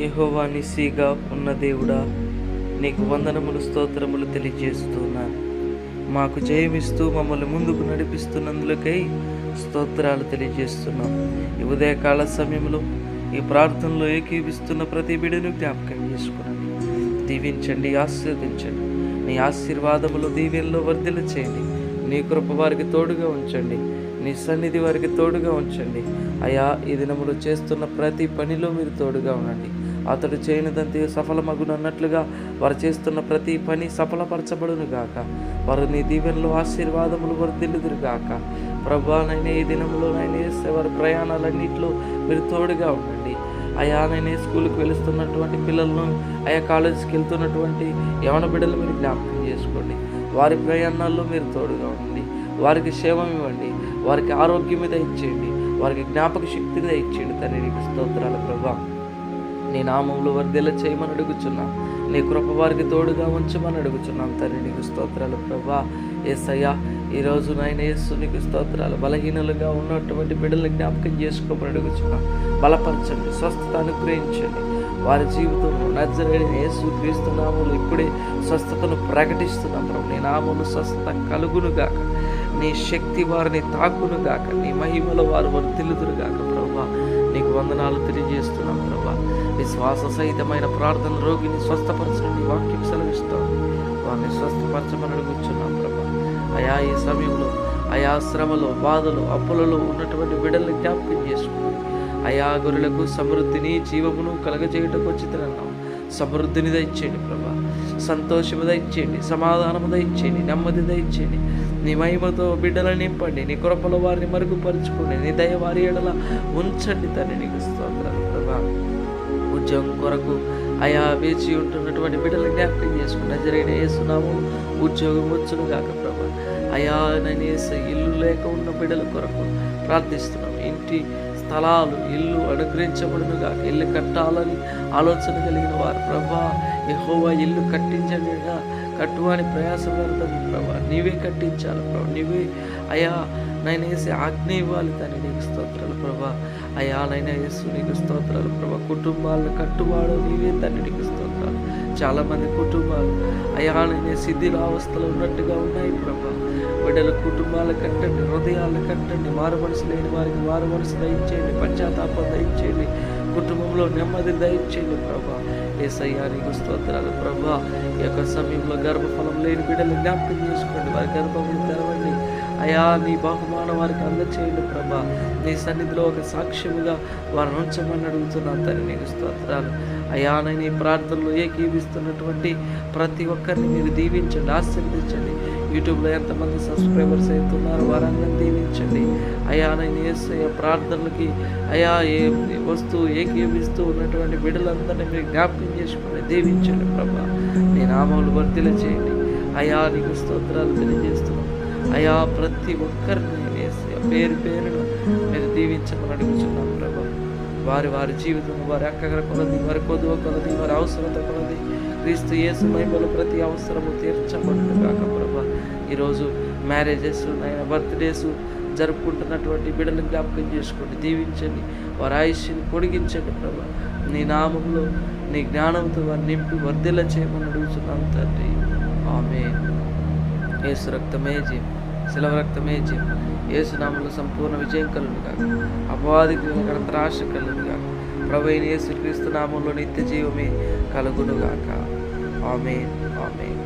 యెహోవా నిస్సీగా ఉన్న దేవుడా, నీకు వందనములు స్తోత్రములు తెలియజేస్తున్నాను. మాకు జయమిస్తూ మమ్మల్ని ముందుకు నడిపిస్తున్నందులకై స్తోత్రాలు తెలియజేస్తున్నాం. ఈ ఉదయకాల సమయంలో ఈ ప్రార్థనలో ఏకీవిస్తున్న ప్రతి బిడ్డను జ్ఞాపకం చేసుకునండి, దీవించండి, ఆశీర్వదించండి. నీ ఆశీర్వాదములు దీవెనలో వర్ధిల్ల చేయండి. నీ కృప వారికి తోడుగా ఉంచండి, నీ సన్నిధి వారికి తోడుగా ఉంచండి. అయా, ఈ దినములు చేస్తున్న ప్రతి పనిలో మీరు తోడుగా ఉండండి. అతడు చేయనిదంతే సఫలమగునన్నట్లుగా వారు చేస్తున్న ప్రతి పని సఫలపరచబడును గాక. వారు నీ దీవెనలో ఆశీర్వాదములు వర్ధిల్లుదురు గాక. ప్రభువా, నైనా ఈ దినంలో నైనా వారి ప్రయాణాలన్నింటిలో మీరు తోడుగా ఉండండి. అయా, నైనా స్కూల్కి వెళుతున్నటువంటి పిల్లలను, అయా కాలేజీకి వెళ్తున్నటువంటి యవన బిడ్డలు మీరు జ్ఞాపకం చేసుకోండి. వారి ప్రయాణాల్లో మీరు తోడుగా ఉండండి. వారికి క్షేమం ఇవ్వండి, వారికి ఆరోగ్యం మీద ఇచ్చేయండి, వారికి జ్ఞాపక శక్తి మీద ఇచ్చేయండి. తండ్రి, నీకు స్తోత్రాలు ప్రభా. నీ నామంలో వర్ధిల్ల చేయమని అడుగుచున్నాం. నీ కృప వారికి తోడుగా ఉంచమని అడుగుచున్నాం. తండ్రి, నీకు స్తోత్రాలు ప్రభా. యేసయ్యా, ఈరోజు నాయన యేసు నీకు స్తోత్రాలు. బలహీనలుగా ఉన్నటువంటి బిడ్డలను జ్ఞాపకం చేసుకోమని అడుగుచున్నాం. బలపరచండి, స్వస్థత అనుగ్రహించండి. వారి జీవితంలో నజరేయుడైన యేసు క్రీస్తు నామములో ఇప్పుడే స్వస్థతను ప్రకటిస్తున్నాం ప్రభు. నీ నామములో స్వస్థత కలుగునుగాక, నీ శక్తి వారిని తాకునుగాక, నీ మహిమలో వారు వర్ధిల్లుదురుగాక. ప్రభా, నీకు వందనాలు తెలియజేస్తున్నాం ప్రభా. విశ్వాస సహితమైన ప్రార్థన రోగిని స్వస్థపరచండి, వాక్యం సెలవిస్తాం. వారిని స్వస్థపరచమని అడుగుచున్నాం ప్రభా. అయా, ఈ సమయంలో అయా శ్రమలో, బాధలు, అప్పులలో ఉన్నటువంటి బిడ్డల్ని జ్ఞాపకం చేసుకోండి. అయా, గొర్రెలకు సమృద్ధిని, జీవమును కలగజేయటకు వచ్చితనన్నాం. సమృద్ధిని దయచేయండి ప్రభా. సంతోషము దయచేయండి, సమాధానము దయచేయండి, నెమ్మది దయచేయండి. నీ మహిమతో బిడ్డలను నింపండి, నీ కృపలో వారిని మరుగుపరుచుకోండి, నీ దయ వారి ఎడల ఉంచండి. తండ్రి, నీకు స్తోత్రాలు ప్రభా. ఉద్యోగం కొరకు అయా వేచి ఉంటున్నటువంటి బిడ్డలను జ్ఞాపకం చేసుకున్న జరిగిన యేసునామములో ఉద్యోగం వచ్చును గాక ప్రభా. అయా, నేను ఇల్లు లేక ఉన్న బిడ్డల కొరకు ప్రార్థిస్తున్నాం. ఇంటి స్థలాలు, ఇల్లు అనుగ్రహించబడును గాక. ఇల్లు కట్టాలని ఆలోచన కలిగిన వారు ప్రభా, యెహోవా ఇల్లు కట్టించండి, కట్టువాని ప్రయాసం వ్యర్థము ప్రభా. నీవే కట్టించాలి ప్రభా, నీవే అయా నైనా వేసి ఆజ్ఞ ఇవ్వాలి. తండ్రి, నీకు స్తోత్రాలు ప్రభా. అయా, నైనా యేసు నీకు స్తోత్రాలు ప్రభా. కుటుంబాలను కట్టువాడు నీవే తండ్రి, నీకు స్తోత్రాలు. చాలామంది కుటుంబాలు అయా నైనా శిథిలావస్థలో ఉన్నట్టుగా ఉన్నాయి ప్రభా. బిడ్డల కుటుంబాలు కట్టండి, హృదయాలు కట్టండి. మారు మనసు లేని వారికి మారు మనసు దయచేయండి, పశ్చాత్తాపం దయచేయండి, కుటుంబంలో నెమ్మది దయచేయండి ప్రభా. యేసయ్యా, నీకు స్తోత్రాలు ప్రభా. ఈ యొక్క సమయంలో గర్భఫలం లేని బిడ్డలు జ్ఞాపకం చేసుకోండి, వారి గర్భములు తెరవండి. అయా, నీ బహుమానం వారికి అందచేయండి ప్రభా. నీ సన్నిధిలో ఒక సాక్ష్యముగా వారిని ఉంచమని అడుగుతున్నాను. తండ్రి, నీకు స్తోత్రాలు. అయా, నేను ఈ ప్రార్థనలో ఏకీవిస్తున్నటువంటి ప్రతి ఒక్కరిని మీరు దీవించండి, ఆశీర్వదించండి. యూట్యూబ్లో ఎంతమంది సబ్స్క్రైబర్స్ అవుతున్నారో వారందరినీ దీవించండి. అయా, నేను యేసయ్య ప్రార్థనలకి అయా వస్తూ ఏకీవిస్తూ ఉన్నటువంటి బిడ్డలందరినీ మీరు జ్ఞాపకం చేసుకుని దీవించండి ప్రభా. నీ నామములు వర్ధిల్ల చేయండి. అయా, నీకు స్తోత్రాలు తెలియజేస్తున్నాం. అయా, ప్రతి ఒక్కరిని యేసయ్య పేరు పేరును మీరు దీవించమని అడుగుతున్నాం ప్రభా. వారి వారి జీవితం, వారి అక్కగర కొలది, వారి కొదువ కొలది, వారి అవసరత కొలది క్రీస్తు యేసు మహిమలో ప్రతి అవసరము తీర్చబడును గాక ప్రభా. ఈరోజు మ్యారేజెస్, బర్త్డేస్ జరుపుకుంటున్నటువంటి బిడ్డలను జ్ఞాపకం చేసుకోండి, దీవించండి, వారి ఆయుష్ని పొడిగించండి ప్రభా. నీ నామంలో నీ జ్ఞానంతో వారిని నింపి వర్ధిల్ల చేయమని అడుగుతున్నాం తండ్రి. ఆమేన్. యేసు రక్తమే జయం, శిలవ రక్తమే జయం. యేసు నామములో సంపూర్ణ విజయం కలుగును గాక. అపవాదికి ఆశ కలుగును గాక. ప్రభువైన యేసు క్రీస్తు నామములో నిత్య జీవమే కలుగును గాక. ఆమేన్, ఆమేన్.